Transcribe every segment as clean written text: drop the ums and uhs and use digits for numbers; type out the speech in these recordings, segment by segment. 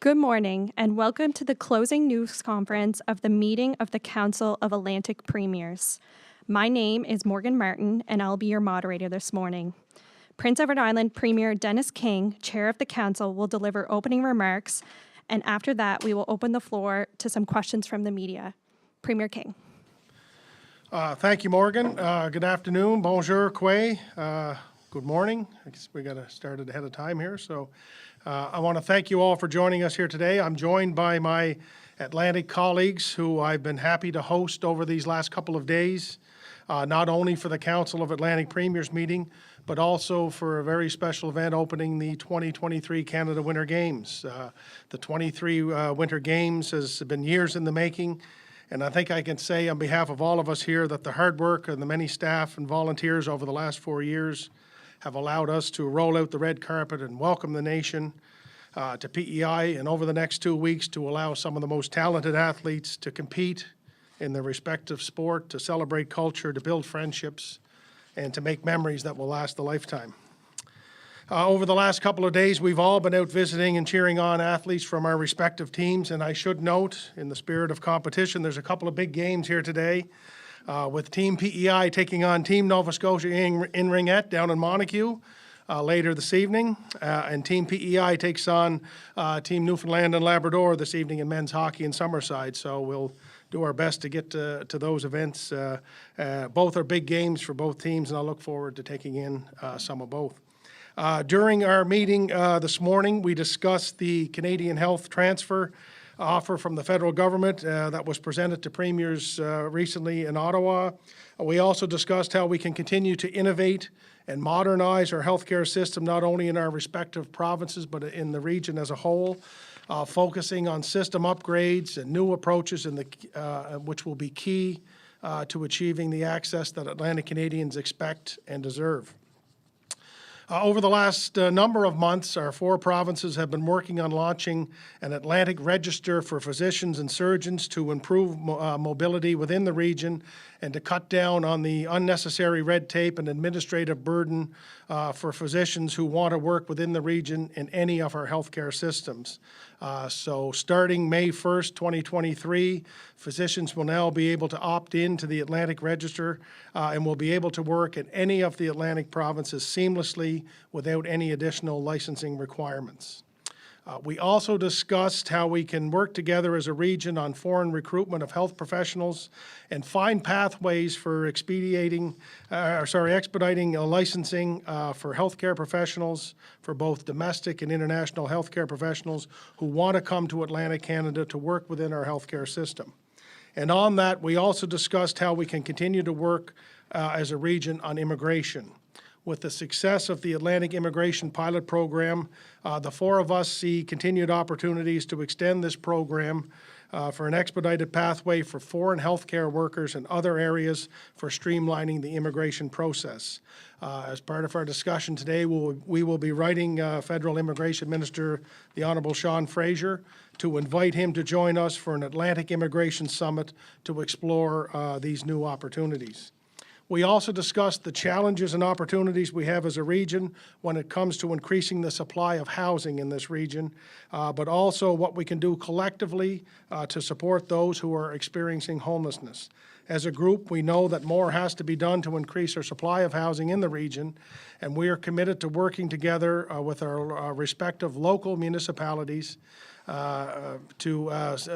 Good morning, and welcome to the closing news conference of the meeting of the Council of Atlantic Premiers. My name is Morgan Martin, and I'll be your moderator this morning. Prince Edward Island Premier Dennis King, Chair of the Council, will deliver opening remarks, and after that, we will open the floor to some questions from the media. Premier King. Thank you, Morgan. Good afternoon. Bonjour, Quay. Good morning. I guess we got to start it ahead of time here. So I want to thank you all for joining us here today. I'm joined by my Atlantic colleagues who I've been happy to host over these last couple of days, not only for the Council of Atlantic Premiers meeting, but also for a very special event opening the 2023 Canada Winter Games. The 23 Winter Games has been years in the making. And I think I can say on behalf of all of us here that the hard work and the many staff and volunteers over the last 4 years have allowed us to roll out the red carpet and welcome the nation to PEI, and over the next 2 weeks to allow some of the most talented athletes to compete in their respective sport, to celebrate culture, to build friendships, and to make memories that will last a lifetime. Over the last couple of days, we've all been out visiting and cheering on athletes from our respective teams, and I should note, in the spirit of competition, there's a couple of big games here today, with Team PEI taking on Team Nova Scotia in Ringette down in Montague later this evening, and Team PEI takes on Team Newfoundland and Labrador this evening in men's hockey in Summerside, so we'll do our best to get to those events. Both are big games for both teams, and I look forward to taking in some of both. During our meeting this morning, we discussed the Canadian Health Transfer offer from the federal government that was presented to premiers recently in Ottawa. We also discussed how we can continue to innovate and modernize our healthcare system, not only in our respective provinces, but in the region as a whole, focusing on system upgrades and new approaches which will be key to achieving the access that Atlantic Canadians expect and deserve. Over the last number of months, our 4 provinces have been working on launching an Atlantic Register for physicians and surgeons to improve mobility within the region and to cut down on the unnecessary red tape and administrative burden for physicians who want to work within the region in any of our healthcare systems. So starting May 1st, 2023, physicians will now be able to opt in to the Atlantic Register and will be able to work in any of the Atlantic provinces seamlessly without any additional licensing requirements. We also discussed how we can work together as a region on foreign recruitment of health professionals and find pathways for expediting licensing for healthcare professionals, for both domestic and international healthcare professionals who want to come to Atlantic Canada to work within our healthcare system. And on that, we also discussed how we can continue to work as a region on immigration. With the success of the Atlantic Immigration Pilot Program, the 4 of us see continued opportunities to extend this program for an expedited pathway for foreign healthcare workers and other areas for streamlining the immigration process. As part of our discussion today, we will be writing Federal Immigration Minister, the Honourable Sean Fraser, to invite him to join us for an Atlantic Immigration Summit to explore these new opportunities. We also discussed the challenges and opportunities we have as a region when it comes to increasing the supply of housing in this region, but also what we can do collectively to support those who are experiencing homelessness. As a group, we know that more has to be done to increase our supply of housing in the region, and we are committed to working together with our respective local municipalities to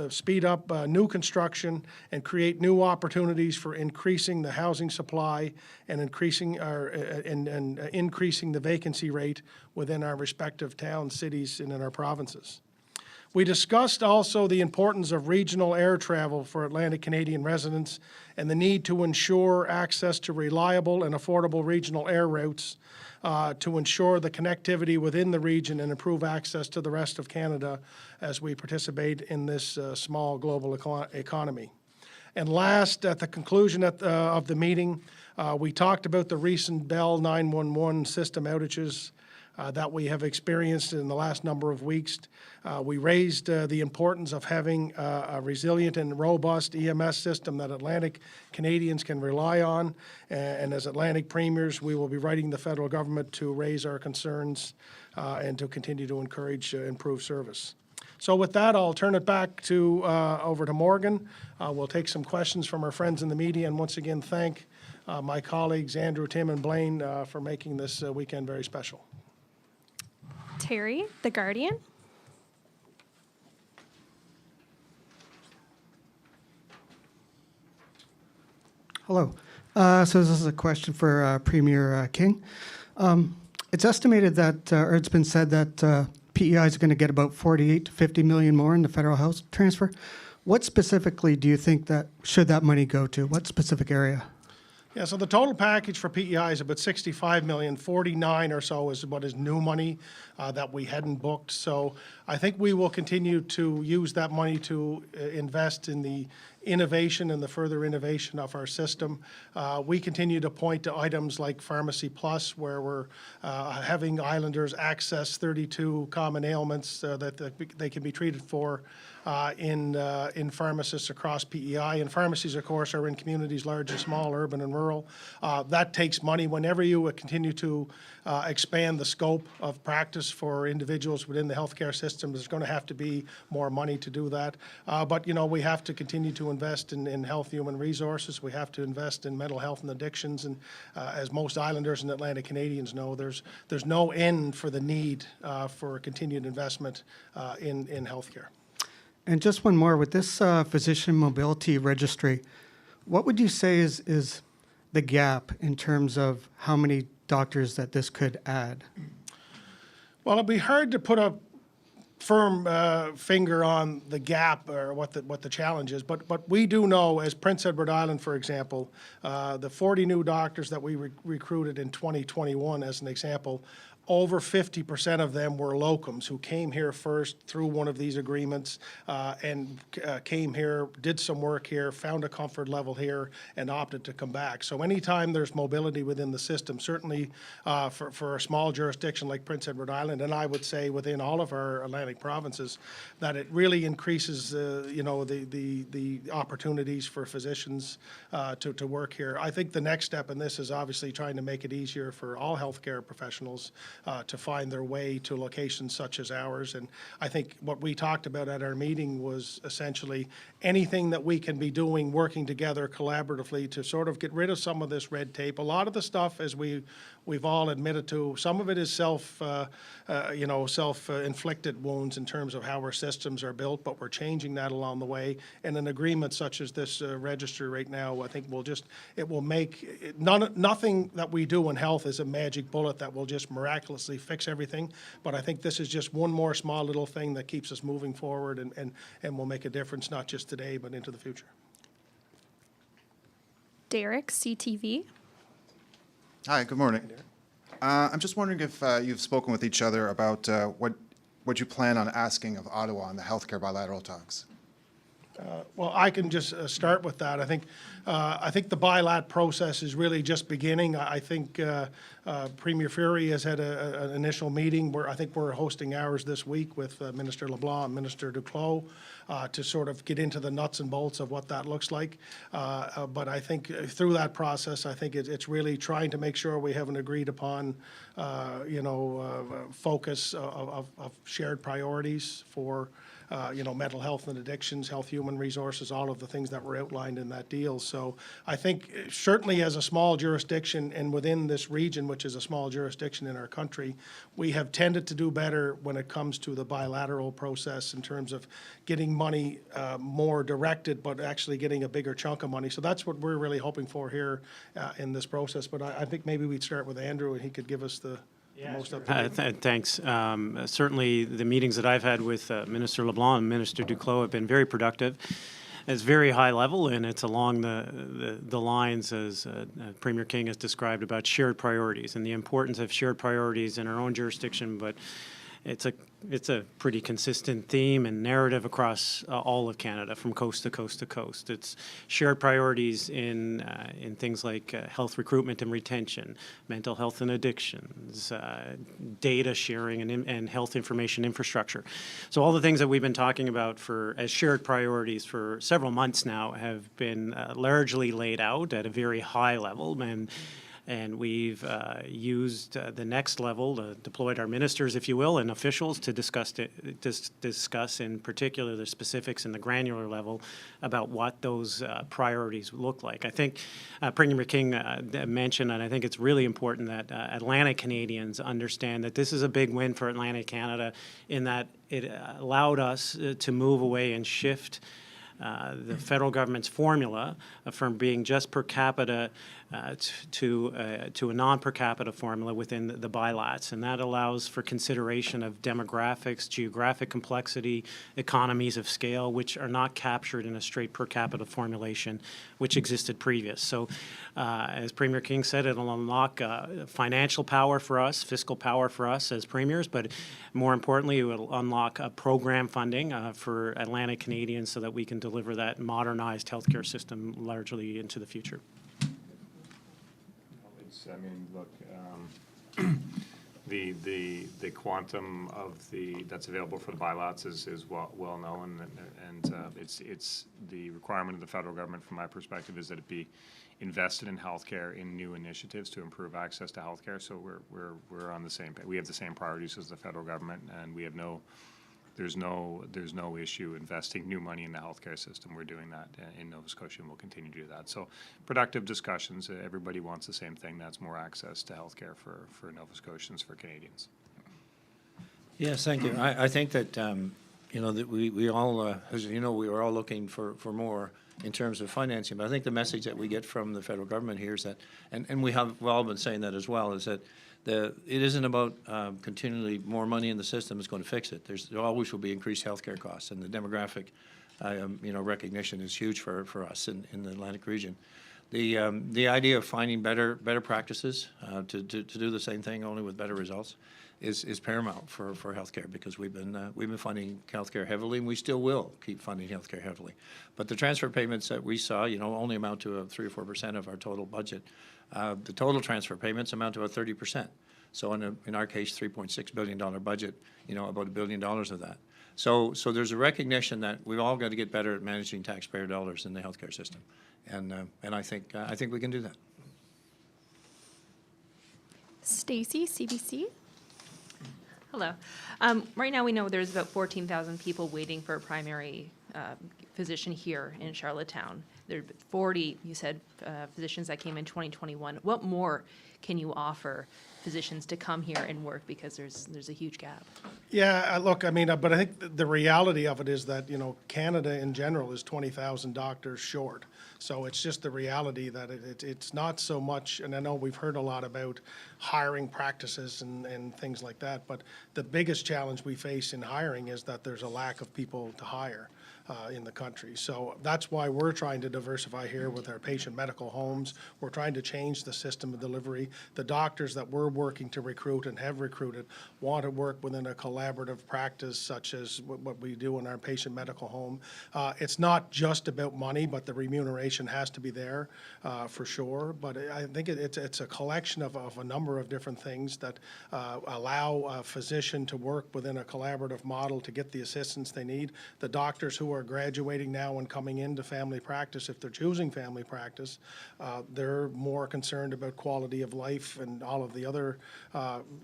speed up new construction and create new opportunities for increasing the housing supply and increasing the vacancy rate within our respective towns, cities, and in our provinces. We discussed also the importance of regional air travel for Atlantic Canadian residents and the need to ensure access to reliable and affordable regional air routes to ensure the connectivity within the region and improve access to the rest of Canada as we participate in this small global economy. And last, at the conclusion of the meeting, we talked about the recent Bell 911 system outages that we have experienced in the last number of weeks. We raised the importance of having a resilient and robust EMS system that Atlantic Canadians can rely on. And as Atlantic Premiers, we will be writing the federal government to raise our concerns and to continue to encourage improved service. So with that, I'll turn it back to over to Morgan. We'll take some questions from our friends in the media, and once again, thank my colleagues, Andrew, Tim, and Blaine, for making this weekend very special. Terry, The Guardian. Hello. So this is a question for Premier King. It's estimated that, or it's been said that PEI is going to get about 48 to 50 million more in the federal health transfer. What specifically do you think that should that money go to? What specific area? Yeah, so the total package for PEI is about 65 million. 49 or so is what is new money that we hadn't booked. So I think we will continue to use that money to invest in the innovation and the further innovation of our system. We continue to point to items like Pharmacy Plus, where we're having islanders access 32 common ailments that they can be treated for in pharmacists across PEI. And pharmacies, of course, are in communities large and small, urban and rural. That takes money. Whenever you continue to expand the scope of practice for individuals within the healthcare system, there's going to have to be more money to do that. But, you know, we have to continue to invest in health, human resources. We have to invest in mental health and addictions. And as most islanders and Atlantic Canadians know, there's no end for the need for continued investment in healthcare. And just one more, with this physician mobility registry, what would you say is the gap in terms of how many doctors that this could add? Well, it'd be hard to put a firm finger on the gap or what the challenge is, but we do know, as Prince Edward Island, for example, the 40 new doctors that we recruited in 2021, as an example, over 50% of them were locums who came here first through one of these agreements and came here, did some work here, found a comfort level here, and opted to come back. So anytime there's mobility within the system, certainly for a small jurisdiction like Prince Edward Island, and I would say within all of our Atlantic provinces, that it really increases the opportunities for physicians to work here. I think the next step in this is obviously trying to make it easier for all healthcare professionals to find their way to locations such as ours. And I think what we talked about at our meeting was essentially anything that we can be doing, working together collaboratively to sort of get rid of some of this red tape. A lot of the stuff, as we've all admitted to, some of it is self-inflicted wounds in terms of how our systems are built, but we're changing that along the way. And an agreement such as this register right now, I think it will make nothing that we do in health is a magic bullet that will just miraculously fix everything. But I think this is just one more small little thing that keeps us moving forward and will make a difference, not just today, but into the future. Derek, CTV. Hi, good morning. I'm just wondering if you've spoken with each other about what you plan on asking of Ottawa in the healthcare bilateral talks. Well, I can just start with that. I think the bilat process is really just beginning. I think Premier Fury has had an initial meeting where I think we're hosting ours this week with Minister LeBlanc and Minister Duclos to sort of get into the nuts and bolts of what that looks like. But I think through that process, I think it's really trying to make sure we have an agreed upon, focus of shared priorities for mental health and addictions, health, human resources, all of the things that were outlined in that deal. So I think certainly as a small jurisdiction and within this region, which is a small jurisdiction in our country, we have tended to do better when it comes to the bilateral process in terms of getting money more directed, but actually getting a bigger chunk of money. So that's what we're really hoping for here in this process. But I think maybe we'd start with Andrew and he could give us the most up to date. Thanks. Certainly, the meetings that I've had with Minister LeBlanc and Minister Duclos have been very productive. It's very high level, and it's along the lines, as Premier King has described, about shared priorities and the importance of shared priorities in our own jurisdiction. But it's a pretty consistent theme and narrative across all of Canada, from coast to coast to coast. It's shared priorities in things like health recruitment and retention, mental health and addictions, data sharing and health information infrastructure. So all the things that we've been talking about as shared priorities for several months now have been largely laid out at a very high level. And And we've used the next level, deployed our ministers, if you will, and officials to discuss in particular the specifics and the granular level about what those priorities look like. I think Premier King mentioned, and I think it's really important that Atlantic Canadians understand that this is a big win for Atlantic Canada in that it allowed us to move away and shift the federal government's formula from being just per capita to a non-per capita formula within the bilats, and that allows for consideration of demographics, geographic complexity, economies of scale, which are not captured in a straight per capita formulation, which existed previous. So, as Premier King said, it'll unlock financial power for us, fiscal power for us as premiers, but more importantly, it will unlock program funding for Atlantic Canadians so that we can deliver that modernized healthcare system largely into the future. I mean, look, the quantum of that's available for the bilats is well known, and it's the requirement of the federal government, from my perspective, is that it be invested in healthcare in new initiatives to improve access to healthcare. So we're on the same page. We have the same priorities as the federal government, and we have there's no issue investing new money in the healthcare system. We're doing that in Nova Scotia, and we'll continue to do that. So productive discussions. Everybody wants the same thing. That's more access to healthcare for Nova Scotians, for Canadians. Yes, thank you. I think that, that we all, as you know, we are all looking for more in terms of financing. But I think the message that we get from the federal government here is that, and we've all been saying that as well, is that it isn't about continually more money in the system is going to fix it. There always will be increased healthcare costs, and the demographic, recognition is huge for us in the Atlantic region. The idea of finding better practices to do the same thing only with better results is paramount for healthcare, because we've been funding healthcare heavily, and we still will keep funding healthcare heavily. But the transfer payments that we saw, only amount to 3 or 4% of our total budget. The total transfer payments amount to about 30%. So in our case, $3.6 billion budget, about $1 billion of that. So there's a recognition that we've all got to get better at managing taxpayer dollars in the healthcare system, and I think we can do that. Stacy, CBC. Hello. Right now we know there's about 14,000 people waiting for a primary physician here in Charlottetown. There are 40, you said, physicians that came in 2021. What more can you offer physicians to come here and work, because there's a huge gap? Yeah, look, but I think the reality of it is that, Canada in general is 20,000 doctors short. So it's just the reality that it's not so much, and I know we've heard a lot about hiring practices and things like that, but the biggest challenge we face in hiring is that there's a lack of people to hire in the country. So that's why we're trying to diversify here with our patient medical homes. We're trying to change the system of delivery. The doctors that we're working to recruit and have recruited want to work within a collaborative practice such as what we do in our patient medical home. It's not just about money, but the remuneration has to be there for sure. But I think it's a collection of a number of different things that allow a physician to work within a collaborative model to get the assistance they need. The doctors who are graduating now and coming into family practice, if they're choosing family practice, they're more concerned about quality of life and all of the other,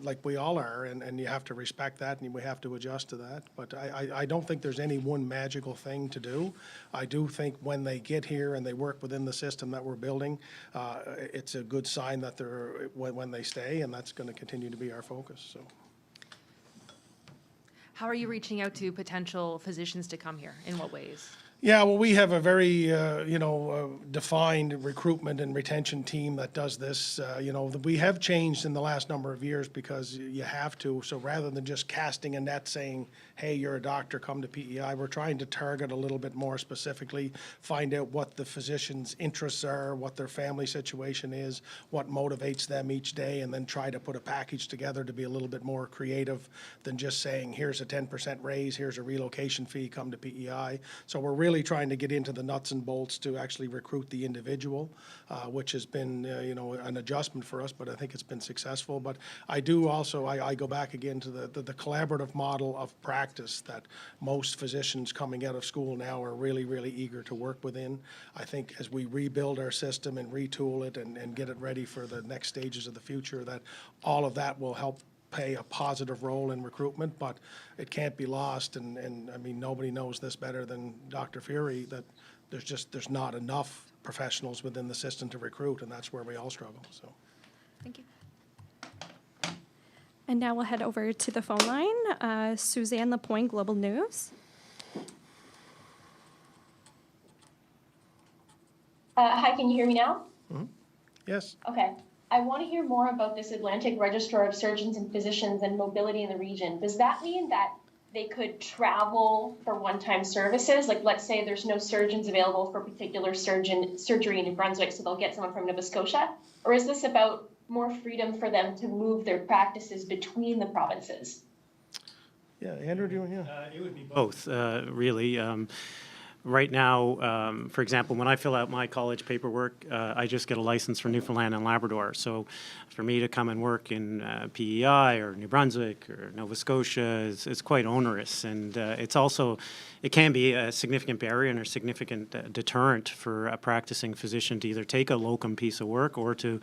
like we all are, and you have to respect that, and we have to adjust to that. But I don't think there's any one magical thing to do. I do think when they get here and they work within the system that we're building, it's a good sign that they're when they stay, and that's going to continue to be our focus. So. How are you reaching out to potential physicians to come here? In what ways? Yeah, well, we have a very, defined recruitment and retention team that does this. We have changed in the last number of years because you have to. So rather than just casting a net saying, hey, you're a doctor, come to PEI, we're trying to target a little bit more specifically, find out what the physician's interests are, what their family situation is, what motivates them each day, and then try to put a package together to be a little bit more creative than just saying, here's a 10% raise, here's a relocation fee, come to PEI. So we're really really trying to get into the nuts and bolts to actually recruit the individual, which has been, an adjustment for us, but I think it's been successful. But I do also, I go back again to the collaborative model of practice that most physicians coming out of school now are really, really eager to work within. I think as we rebuild our system and retool it and get it ready for the next stages of the future, that all of that will help play a positive role in recruitment, but it can't be lost, and I mean, nobody knows this better than Dr. Fury, that there's not enough professionals within the system to recruit, and that's where we all struggle, so. Thank you. And now we'll head over to the phone line. Suzanne Lapointe, Global News. Hi, can you hear me now? Yes. Okay. I want to hear more about this Atlantic Registrar of Surgeons and Physicians and mobility in the region. Does that mean that they could travel for one-time services? Like, let's say there's no surgeons available for a particular surgery in New Brunswick, so they'll get someone from Nova Scotia? Or is this about more freedom for them to move their practices between the provinces? Yeah, Andrew, do you, It would be both, really. Right now, for example, when I fill out my college paperwork, I just get a license for Newfoundland and Labrador. So for me to come and work in PEI or New Brunswick or Nova Scotia is quite onerous. And it can be a significant barrier and a significant deterrent for a practicing physician to either take a locum piece of work or to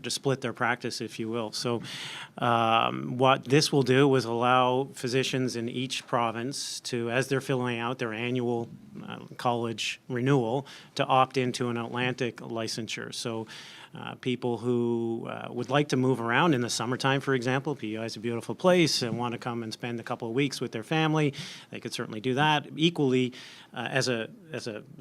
split their practice, if you will. So what this will do is allow physicians in each province to, as they're filling out their annual college renewal, to opt into an Atlantic licensure. So people who would like to move around in the summertime, for example, PEI is a beautiful place and want to come and spend a couple of weeks with their family, they could certainly do that. Equally, as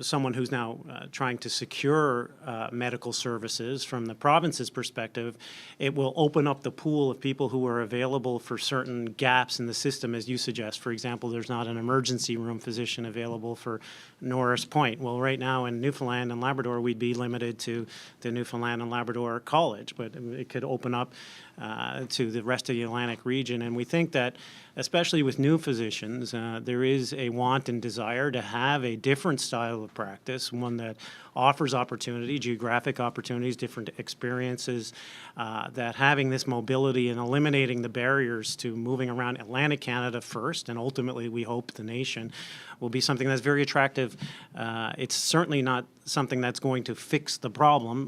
someone who's now trying to secure medical services from the province's perspective, it will open up the pool of people who are available for certain gaps in the system, as you suggest. For example, there's not an emergency room physician available for Norris Point. Well, right now in Newfoundland and Labrador, we'd be limited to the Newfoundland and Labrador College, but it could open up to the rest of the Atlantic region. And we think that, especially with new physicians, there is a want and desire to have a different style of practice, one that offers opportunity, geographic opportunities, different experiences, that having this mobility and eliminating the barriers to moving around Atlantic Canada first, and ultimately we hope the nation, will be something that's very attractive. It's certainly not something that's going to fix the problem,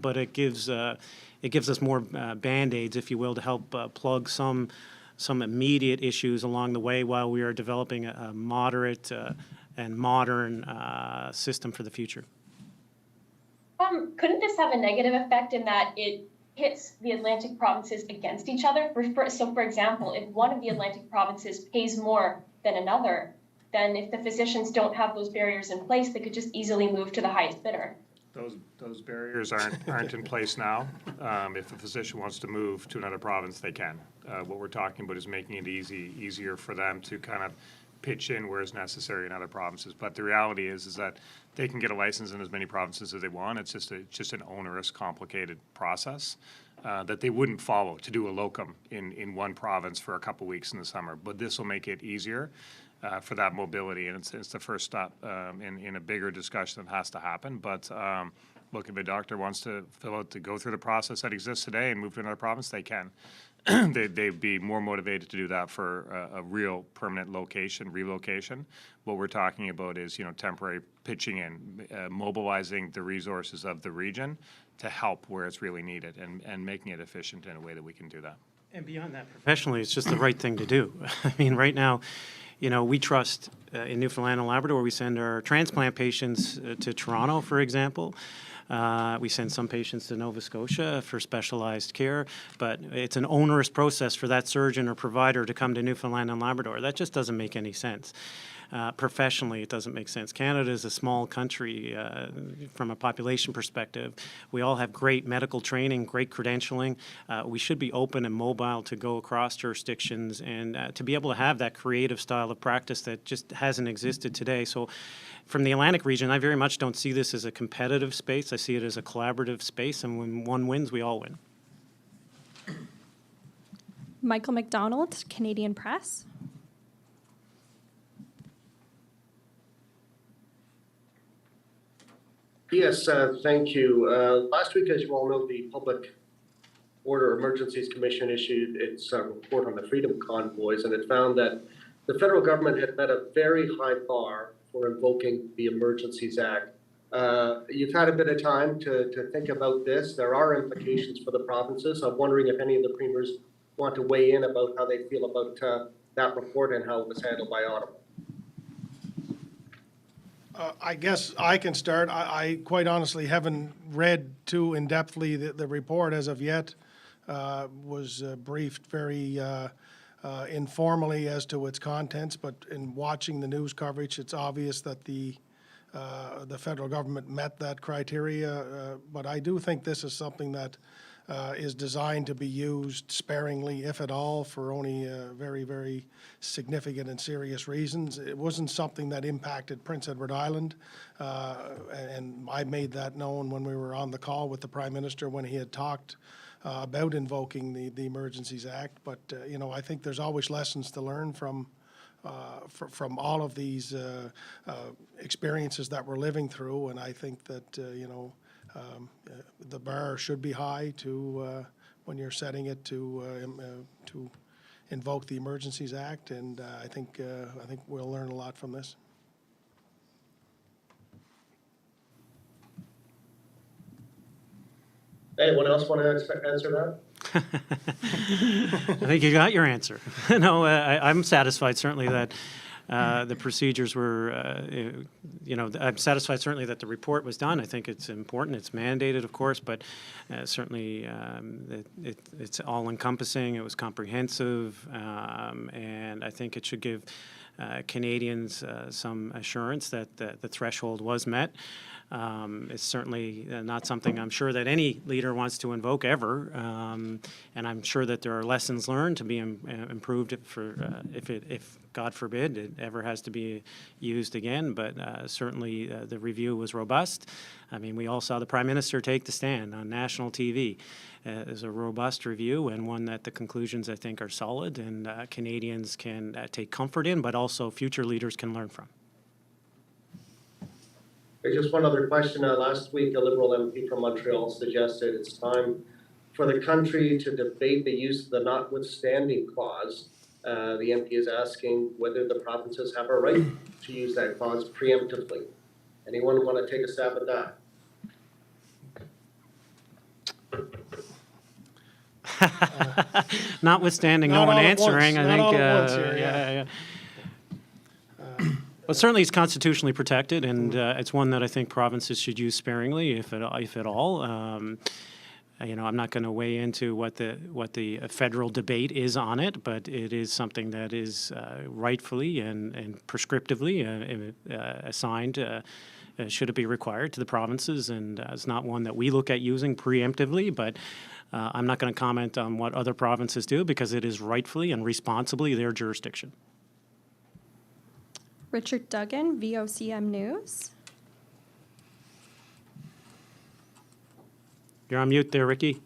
but it gives us more Band-Aids, if you will, to help plug some immediate issues along the way while we are developing a moderate and modern system for the future. Couldn't this have a negative effect in that it hits the Atlantic provinces against each other? So, for example, if one of the Atlantic provinces pays more than another, then if the physicians don't have those barriers in place, they could just easily move to the highest bidder. Those barriers aren't in place now. If a physician wants to move to another province, they can. What we're talking about is making it easier for them to kind of pitch in where it's necessary in other provinces. But the reality is that they can get a license in as many provinces as they want. It's just an onerous, complicated process that they wouldn't follow to do a locum in one province for a couple weeks in the summer. But this will make it easier for that mobility, and it's the first step in a bigger discussion that has to happen. But look, if a doctor wants to go through the process that exists today and move to another province, they can. They'd be more motivated to do that for a real permanent relocation. What we're talking about is, temporary pitching in, mobilizing the resources of the region to help where it's really needed, and making it efficient in a way that we can do that. And beyond that, professionally, it's just the right thing to do. I mean, right now, we trust in Newfoundland and Labrador, we send our transplant patients to Toronto, for example. We send some patients to Nova Scotia for specialized care, but it's an onerous process for that surgeon or provider to come to Newfoundland and Labrador. That just doesn't make any sense. Professionally, it doesn't make sense. Canada is a small country from a population perspective. We all have great medical training, great credentialing. We should be open and mobile to go across jurisdictions and to be able to have that creative style of practice that just hasn't existed today. So from the Atlantic region, I very much don't see this as a competitive space. I see it as a collaborative space, and when one wins, we all win. Michael McDonald, Canadian Press. Yes, thank you. Last week, as you all know, the Public Order Emergencies Commission issued its report on the Freedom Convoys, and it found that the federal government had met a very high bar for invoking the Emergencies Act. You've had a bit of time to think about this. There are implications for the provinces. I'm wondering if any of the premiers want to weigh in about how they feel about that report and how it was handled by Ottawa. I guess I can start. I quite honestly haven't read too in-depthly the report as of yet. Was briefed very informally as to its contents, but in watching the news coverage, it's obvious that the federal government met that criteria. But I do think this is something that is designed to be used sparingly, if at all, for only very, very significant and serious reasons. It wasn't something that impacted Prince Edward Island, and I made that known when we were on the call with the Prime Minister when he had talked about invoking the Emergencies Act. But you know, I think there's always lessons to learn from all of these experiences that we're living through, and I think that you know, the bar should be high to when you're setting it to invoke the Emergencies Act, and I think we'll learn a lot from this. Anyone else want to answer that? I think you got your answer. No, I'm satisfied certainly that the procedures were, you know, I'm satisfied certainly that the report was done. I think it's important. It's mandated, of course, but certainly it's all-encompassing. It was comprehensive, and I think it should give Canadians some assurance that the threshold was met. It's certainly not something I'm sure that any leader wants to invoke ever, and I'm sure that there are lessons learned to be improved if God forbid it ever has to be used again. But certainly the review was robust. I mean, we all saw the Prime Minister take the stand on national TV. It's a robust review and one that the conclusions, I think, are solid and Canadians can take comfort in, but also future leaders can learn from. Just one other question. Last week, a Liberal MP from Montreal suggested it's time for the country to debate the use of the notwithstanding clause. The MP is asking whether the provinces have a right to use that clause preemptively. Anyone want to take a stab at that? Notwithstanding no one answering, I think, but certainly it's constitutionally protected, and it's one that I think provinces should use sparingly, if at all. You know, I'm not going to weigh into what the federal debate is on it, but it is something that is rightfully and prescriptively assigned. Should it be required to the provinces, and it's not one that we look at using preemptively, but I'm not going to comment on what other provinces do because it is rightfully and responsibly their jurisdiction. Richard Duggan, VOCM News. You're on mute there, Ricky.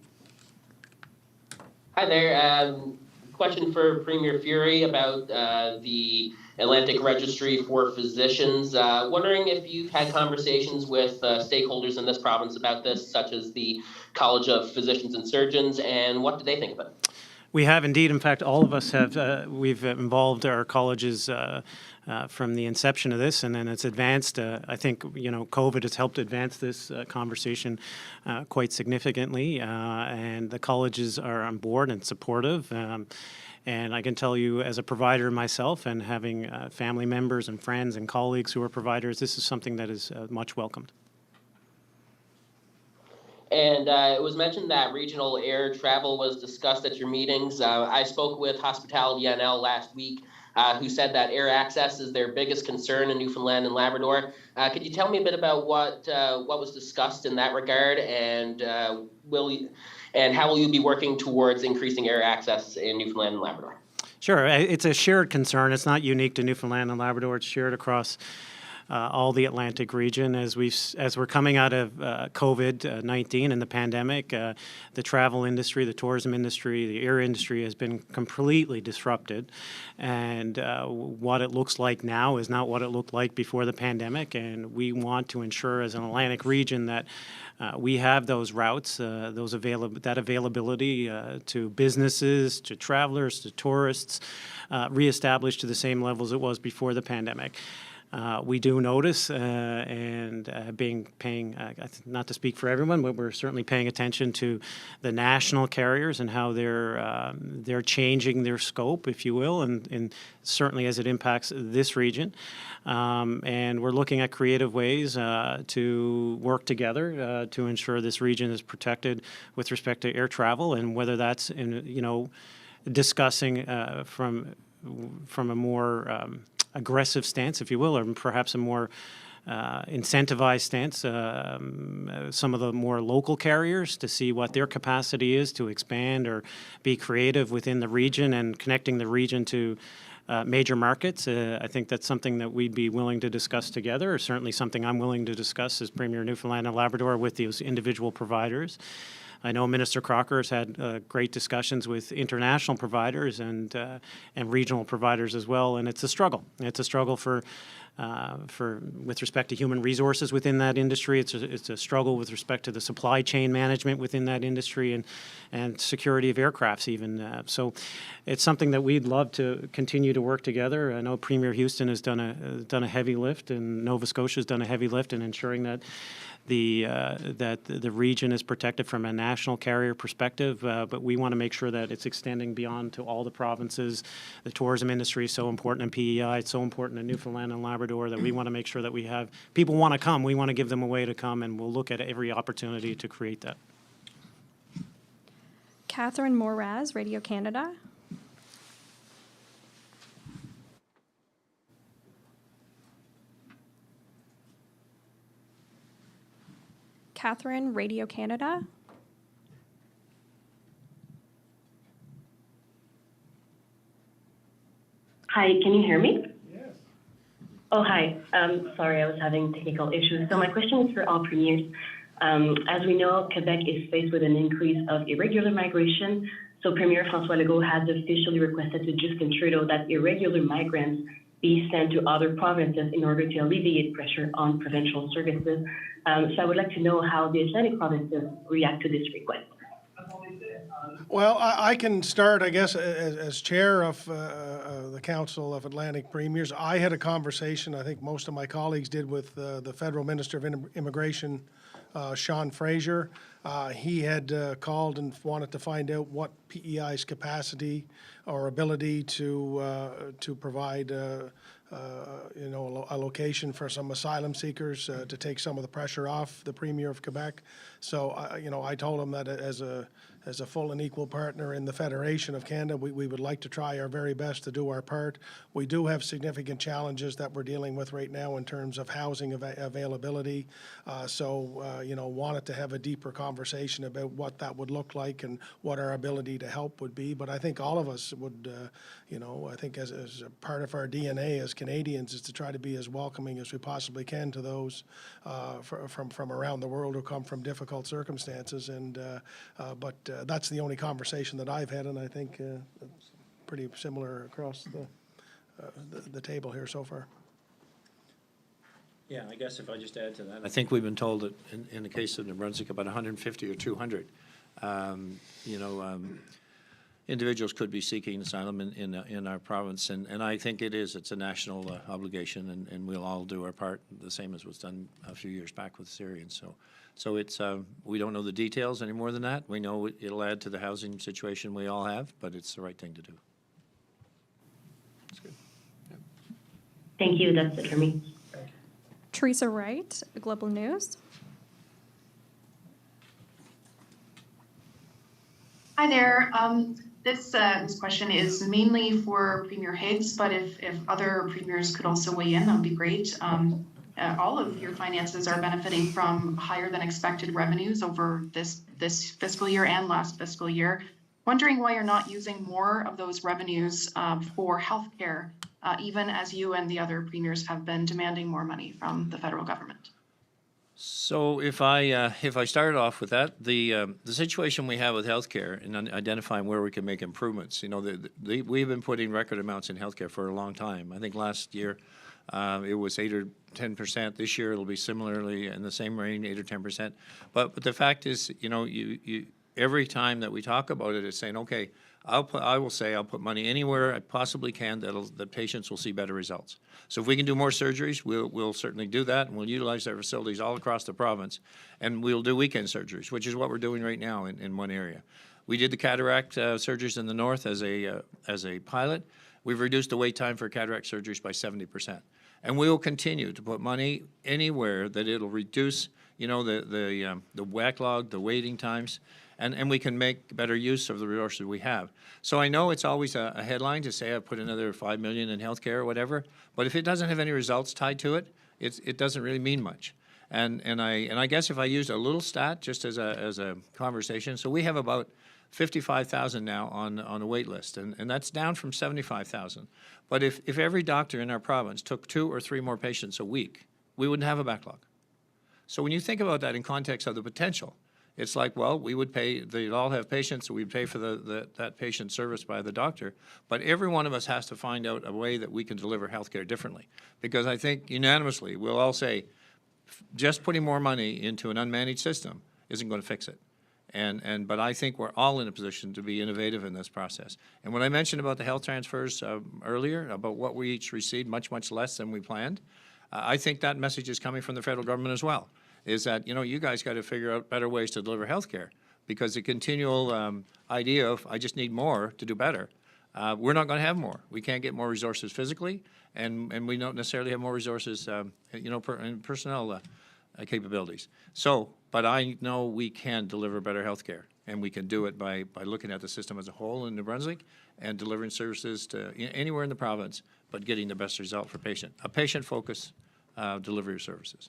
Hi there. Question for Premier Fury about the Atlantic Registry for Physicians. Wondering if you've had conversations with stakeholders in this province about this, such as the College of Physicians and Surgeons, and what do they think of it? We have indeed. In fact, all of us have. We've involved our colleges from the inception of this, and then it's advanced. I think, you know, COVID has helped advance this conversation quite significantly, and the colleges are on board and supportive. And I can tell you, as a provider myself, and having family members and friends and colleagues who are providers, this is something that is much welcomed. And it was mentioned that regional air travel was discussed at your meetings. I spoke with Hospitality NL last week, who said that air access is their biggest concern in Newfoundland and Labrador. Could you tell me a bit about what was discussed in that regard, and how will you be working towards increasing air access in Newfoundland and Labrador? Sure. It's a shared concern. It's not unique to Newfoundland and Labrador. It's shared across all the Atlantic region as we're coming out of COVID-19 and the pandemic. The travel industry, the tourism industry, the air industry has been completely disrupted, and what it looks like now is not what it looked like before the pandemic. And we want to ensure, as an Atlantic region, that we have those routes, that availability to businesses, to travelers, to tourists, reestablished to the same levels it was before the pandemic. We do notice, and paying, not to speak for everyone, but we're certainly paying attention to the national carriers and how they're changing their scope, if you will, and certainly as it impacts this region. And we're looking at creative ways to work together to ensure this region is protected with respect to air travel, and whether that's discussing from a more aggressive stance, if you will, or perhaps a more incentivized stance, some of the more local carriers, to see what their capacity is to expand or be creative within the region and connecting the region to major markets. I think that's something that we'd be willing to discuss together, or certainly something I'm willing to discuss as Premier of Newfoundland and Labrador with those individual providers. I know Minister Crocker has had great discussions with international providers and regional providers as well, and it's a struggle. It's a struggle for with respect to human resources within that industry. It's a struggle with respect to the supply chain management within that industry and security of aircrafts even. So it's something that we'd love to continue to work together. I know Premier Houston has done a heavy lift, and Nova Scotia has done a heavy lift in ensuring that the region is protected from a national carrier perspective, but we want to make sure that it's extending beyond to all the provinces. The tourism industry is so important in PEI, it's so important in Newfoundland and Labrador, that we want to make sure that we have people want to come. We want to give them a way to come, and we'll look at every opportunity to create that. Catherine Moraz, Radio Canada. Catherine, Radio Canada. Hi, can you hear me? Yes. Oh, hi. Sorry, I was having technical issues. So my question is for all premiers. As we know, Quebec is faced with an increase of irregular migration. So Premier François Legault has officially requested to Justin Trudeau that irregular migrants be sent to other provinces in order to alleviate pressure on provincial services. So I would like to know how the Atlantic provinces react to this request. Well, I can start, I guess, as chair of the Council of Atlantic Premiers. I had a conversation, I think most of my colleagues did, with the Federal Minister of Immigration, Sean Fraser. He had called and wanted to find out what PEI's capacity or ability to provide a location for some asylum seekers to take some of the pressure off the Premier of Quebec. So, I told him that as a full and equal partner in the Federation of Canada, we would like to try our very best to do our part. We do have significant challenges that we're dealing with right now in terms of housing availability. Wanted to have a deeper conversation about what that would look like and what our ability to help would be. But I think all of us would, I think as a part of our DNA as Canadians is to try to be as welcoming as we possibly can to those from around the world who come from difficult circumstances. But that's the only conversation that I've had, and I think it's pretty similar across the table here so far. Yeah, I guess if I just add to that, I think we've been told that in the case of New Brunswick, about 150 or 200, individuals could be seeking asylum in our province, and I think it's a national obligation, and we'll all do our part, the same as was done a few years back with Syrians. So it's we don't know the details any more than that. We know it'll add to the housing situation we all have, but it's the right thing to do. That's good. Yeah. Thank you. That's it for me. Teresa Wright, Global News. Hi there. This question is mainly for Premier Higgs, but if other premiers could also weigh in, that would be great. All of your finances are benefiting from higher than expected revenues over this fiscal year and last fiscal year. wondering why you're not using more of those revenues for healthcare, even as you and the other premiers have been demanding more money from the federal government. So if I started off with that, the situation we have with healthcare and identifying where we can make improvements, you know, we've been putting record amounts in healthcare for a long time. I think last year it was 8 or 10%. This year it'll be similarly in the same range, 8 or 10%. But the fact is, you know, you every time that we talk about it, it's saying, okay, I'll put money anywhere I possibly can that patients will see better results. So if we can do more surgeries, we'll certainly do that, and we'll utilize our facilities all across the province, and we'll do weekend surgeries, which is what we're doing right now in one area. We did the cataract surgeries in the north as a pilot. We've reduced the wait time for cataract surgeries by 70%, and we will continue to put money anywhere that it'll reduce, you know, the backlog, the waiting times. And we can make better use of the resources we have. So I know it's always a headline to say I've put another $5 million in healthcare or whatever, but if it doesn't have any results tied to it, it doesn't really mean much. And I guess if I used a little stat just as a conversation, so we have about 55,000 now on a wait list, and that's down from 75,000. But if every doctor in our province took 2 or 3 more patients a week, we wouldn't have a backlog. So when you think about that in context of the potential, it's like, well, we would pay, they'd all have patients, so we'd pay for that patient service by the doctor, but every one of us has to find out a way that we can deliver healthcare differently. Because I think unanimously, we'll all say, just putting more money into an unmanaged system isn't going to fix it. But I think we're all in a position to be innovative in this process. And when I mentioned about the health transfers earlier, about what we each received, much, much less than we planned, I think that message is coming from the federal government as well. Is that, you know, you guys got to figure out better ways to deliver health care, because the continual idea of I just need more to do better, we're not going to have more. We can't get more resources physically, and we don't necessarily have more resources, you know, in personnel capabilities. So, but I know we can deliver better health care, and we can do it by looking at the system as a whole in New Brunswick and delivering services to anywhere in the province, but getting the best result for patient. A patient-focused delivery of services.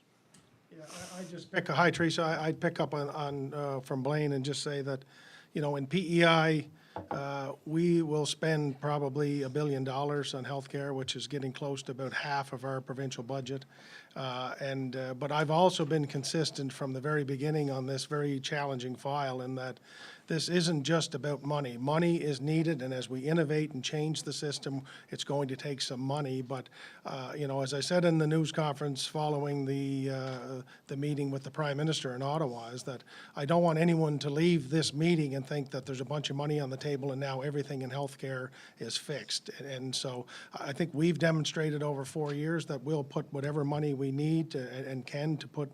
I just pick, hi Teresa, I'd pick up on from Blaine and just say that, you know, in PEI, we will spend probably $1 billion on healthcare, which is getting close to about half of our provincial budget. But I've also been consistent from the very beginning on this very challenging file in that this isn't just about money. Money is needed, and as we innovate and change the system, it's going to take some money. But, you know, as I said in the news conference following the meeting with the Prime Minister in Ottawa, is that I don't want anyone to leave this meeting and think that there's a bunch of money on the table and now everything in healthcare is fixed. And so I think we've demonstrated over 4 years that we'll put whatever money we need and can to put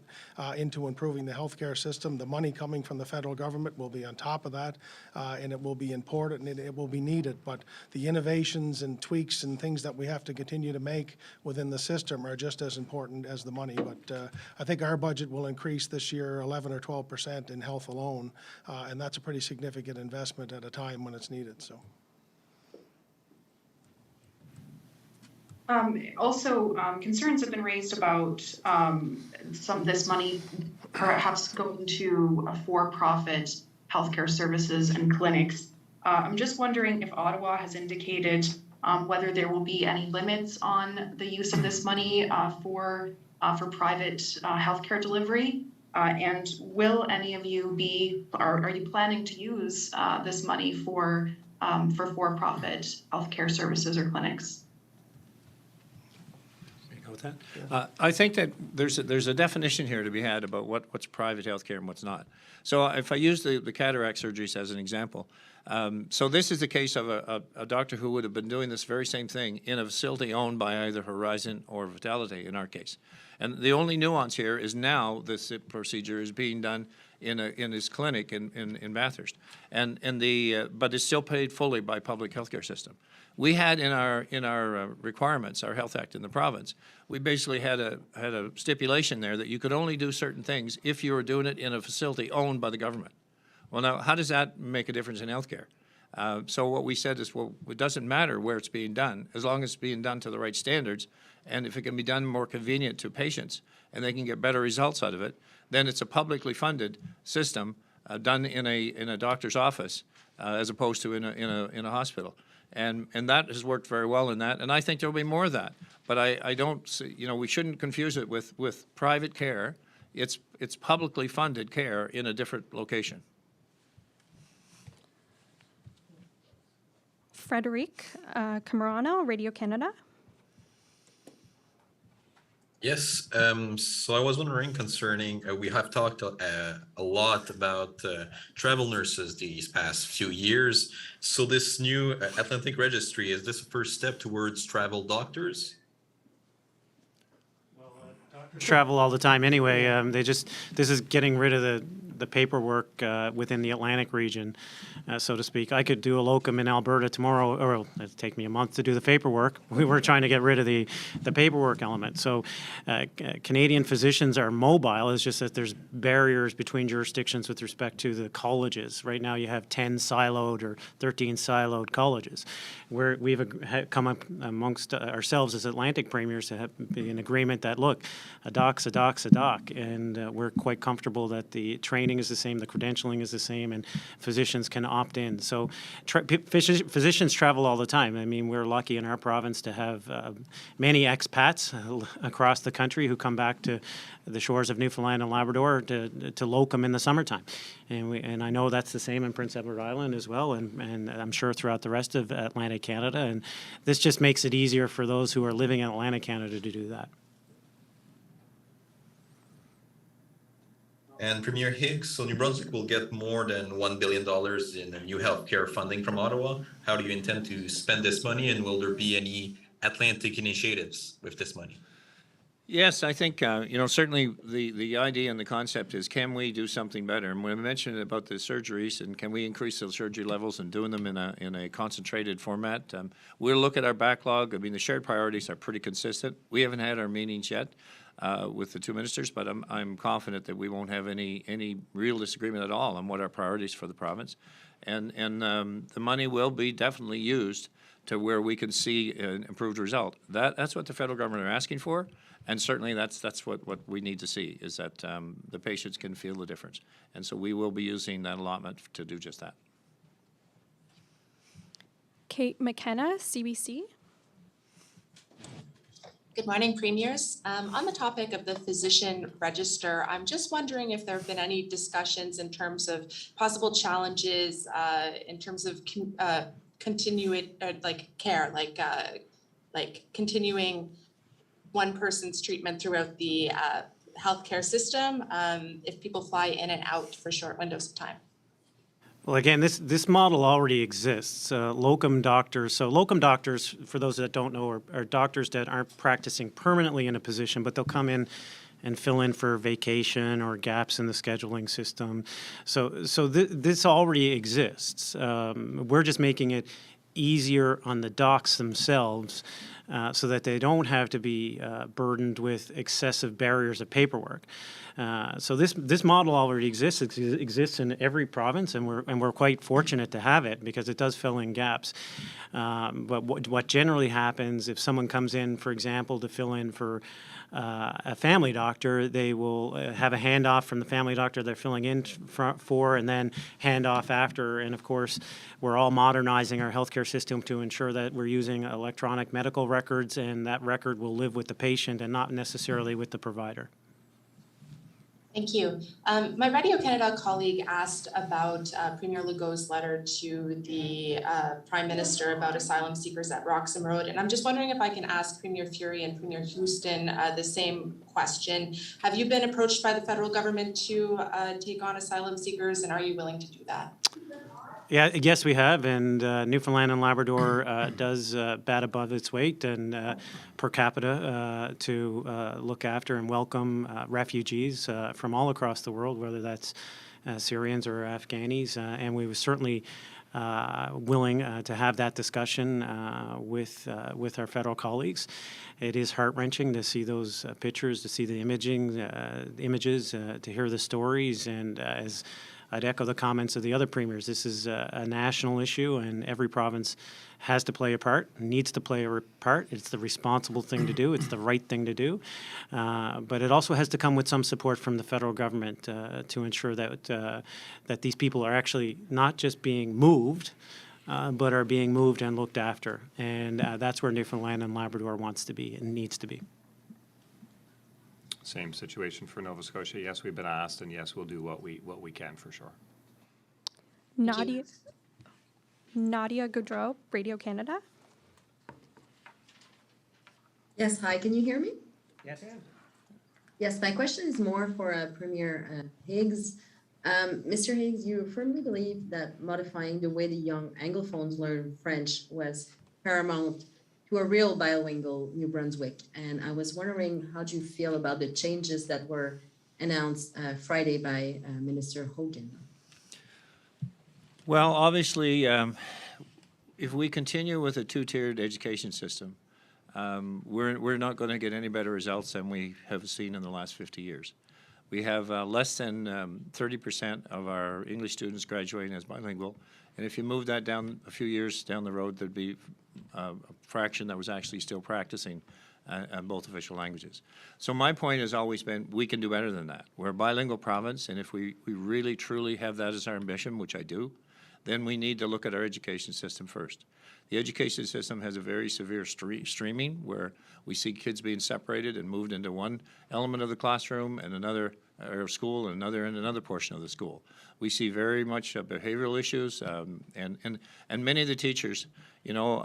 into improving the healthcare system. The money coming from the federal government will be on top of that, and it will be important and it will be needed. But the innovations and tweaks and things that we have to continue to make within the system are just as important as the money. But I think our budget will increase this year 11 or 12% in health alone, and that's a pretty significant investment at a time when it's needed. So. Also, concerns have been raised about some of this money perhaps going to a for-profit healthcare services and clinics. I'm just wondering if Ottawa has indicated whether there will be any limits on the use of this money for private healthcare delivery, and will any of you be, or are you planning to use this money for for-profit healthcare services or clinics? With that? I think that there's a definition here to be had about what's private healthcare and what's not. So if I use the cataract surgeries as an example, so this is the case of a doctor who would have been doing this very same thing in a facility owned by either Horizon or Vitality in our case. And the only nuance here is now this procedure is being done in his clinic in Bathurst, but it's still paid fully by public healthcare system. We had in our requirements, our Health Act in the province, we basically had a stipulation there that you could only do certain things if you were doing it in a facility owned by the government. Well, now, how does that make a difference in healthcare? So what we said is, well, it doesn't matter where it's being done, as long as it's being done to the right standards, and if it can be done more convenient to patients and they can get better results out of it, then it's a publicly funded system done in a doctor's office as opposed to in a hospital. And that has worked very well in that, and I think there'll be more of that. But I don't see, we shouldn't confuse it with private care. It's publicly funded care in a different location. Frederic Camarano, Radio Canada. Yes, so I was wondering concerning, we have talked a lot about travel nurses these past few years. So this new Atlantic Registry, is this a first step towards travel doctors? Travel all the time anyway. This is getting rid of the paperwork within the Atlantic region, so to speak. I could do a locum in Alberta tomorrow, or it'd take me a month to do the paperwork. We were trying to get rid of the paperwork element. So Canadian physicians are mobile. It's just that there's barriers between jurisdictions with respect to the colleges. Right now you have 10 siloed or 13 siloed colleges. We've come up amongst ourselves as Atlantic premiers to have an agreement that, look, a doc's a doc's a doc, and we're quite comfortable that the training is the same, the credentialing is the same, and physicians can opt in. So physicians travel all the time. I mean, we're lucky in our province to have many expats across the country who come back to the shores of Newfoundland and Labrador to locum in the summertime. And I know that's the same in Prince Edward Island as well, and I'm sure throughout the rest of Atlantic Canada. And this just makes it easier for those who are living in Atlantic Canada to do that. And Premier Higgs, so New Brunswick will get more than $1 billion in new healthcare funding from Ottawa. How do you intend to spend this money, and will there be any Atlantic initiatives with this money? Yes, I think, certainly the idea and the concept is, can we do something better? And when I mentioned about the surgeries and can we increase those surgery levels and doing them in a concentrated format, we'll look at our backlog. I mean, the shared priorities are pretty consistent. We haven't had our meetings yet with the two ministers, but I'm confident that we won't have any real disagreement at all on what our priorities for the province. And the money will be definitely used to where we can see an improved result. That's what the federal government are asking for. And certainly that's what we need to see, is that the patients can feel the difference. And so we will be using that allotment to do just that. Kate McKenna, CBC. Good morning, Premiers. On the topic of the physician register, I'm just wondering if there have been any discussions in terms of possible challenges in terms of continued care, like continuing one person's treatment throughout the healthcare system if people fly in and out for short windows of time. Well, again, this model already exists. Locum doctors. So locum doctors, for those that don't know, are doctors that aren't practicing permanently in a position, but they'll come in and fill in for vacation or gaps in the scheduling system. So this already exists. We're just making it easier on the docs themselves so that they don't have to be burdened with excessive barriers of paperwork. So this model already exists. It exists in every province, and we're quite fortunate to have it because it does fill in gaps. But what generally happens if someone comes in, for example, to fill in for a family doctor, they will have a handoff from the family doctor they're filling in for, and then hand off after. And of course, we're all modernizing our healthcare system to ensure that we're using electronic medical records, and that record will live with the patient and not necessarily with the provider. Thank you. My Radio Canada colleague asked about Premier Legault's letter to the Prime Minister about asylum seekers at Roxham Road. And I'm just wondering if I can ask Premier Fury and Premier Houston the same question. Have you been approached by the federal government to take on asylum seekers, and are you willing to do that? Yeah, yes, we have, and Newfoundland and Labrador does bat above its weight and per capita to look after and welcome refugees from all across the world, whether that's Syrians or Afghanis, and we were certainly willing to have that discussion with our federal colleagues. It is heart-wrenching to see those pictures, to see the images, to hear the stories, and as I'd echo the comments of the other premiers. This is a national issue, and every province has to play a part, needs to play a part. It's the responsible thing to do. It's the right thing to do. But it also has to come with some support from the federal government to ensure that that these people are actually not just being moved, but are being moved and looked after. And that's where Newfoundland and Labrador wants to be and needs to be. Same situation for Nova Scotia. Yes, we've been asked, and yes, we'll do what we can for sure. Nadia Goudreau, Radio Canada. Yes, hi, can you hear me? Yes. Yes, my question is more for Premier Higgs. Mr. Higgs, you firmly believe that modifying the way the young Anglophones learn French was paramount to a real bilingual New Brunswick. And I was wondering, how do you feel about the changes that were announced Friday by Minister Hogan? Well, obviously, if we continue with a two-tiered education system, we're not going to get any better results than we have seen in the last 50 years. We have less than 30% of our English students graduating as bilingual, and if you move that down a few years down the road, there'd be a fraction that was actually still practicing both official languages. So my point has always been, we can do better than that. We're a bilingual province, and if we really truly have that as our ambition, which I do, then we need to look at our education system first. The education system has a very severe streaming where we see kids being separated and moved into one element of the classroom and another or school and another portion of the school. We see very much behavioral issues, and many of the teachers, you know,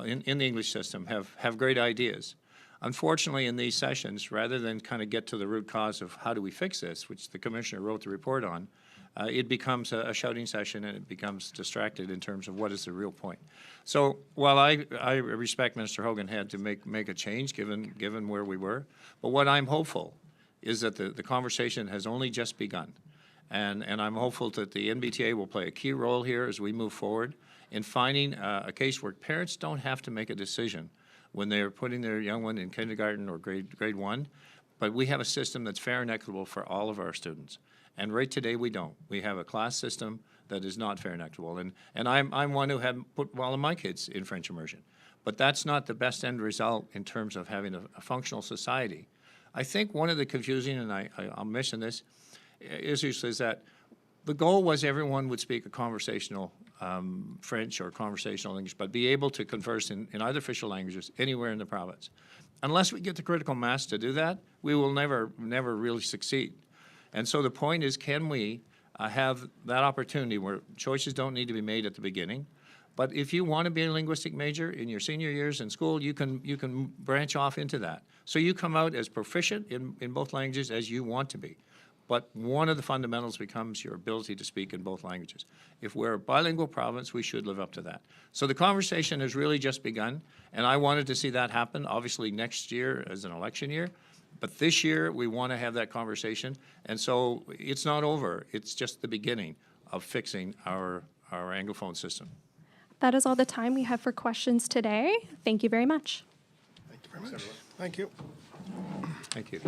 in the English system have great ideas. Unfortunately, in these sessions, rather than kind of get to the root cause of how do we fix this, which the Commissioner wrote the report on, it becomes a shouting session, and it becomes distracted in terms of what is the real point. So while I respect Minister Hogan had to make a change given where we were, but what I'm hopeful is that the conversation has only just begun. And I'm hopeful that the NBTA will play a key role here as we move forward in finding a case where parents don't have to make a decision when they're putting their young one in kindergarten or grade 1, but we have a system that's fair and equitable for all of our students. And right today we don't. We have a class system that is not fair and equitable. And I'm one who had put all of my kids in French immersion. But that's not the best end result in terms of having a functional society. I think one of the confusing, and I'll mention this, issues is that the goal was everyone would speak a conversational French or conversational English, but be able to converse in either official languages anywhere in the province. Unless we get the critical mass to do that, we will never really succeed. And so the point is, can we have that opportunity where choices don't need to be made at the beginning? But if you want to be a linguistic major in your senior years in school, you can branch off into that. So you come out as proficient in both languages as you want to be. But one of the fundamentals becomes your ability to speak in both languages. If we're a bilingual province, we should live up to that. So the conversation has really just begun, and I wanted to see that happen, obviously next year as an election year. But this year, we want to have that conversation, and so it's not over. It's just the beginning of fixing our Anglophone system. That is all the time we have for questions today. Thank you very much. Thank you very much. Thank you. Thank you.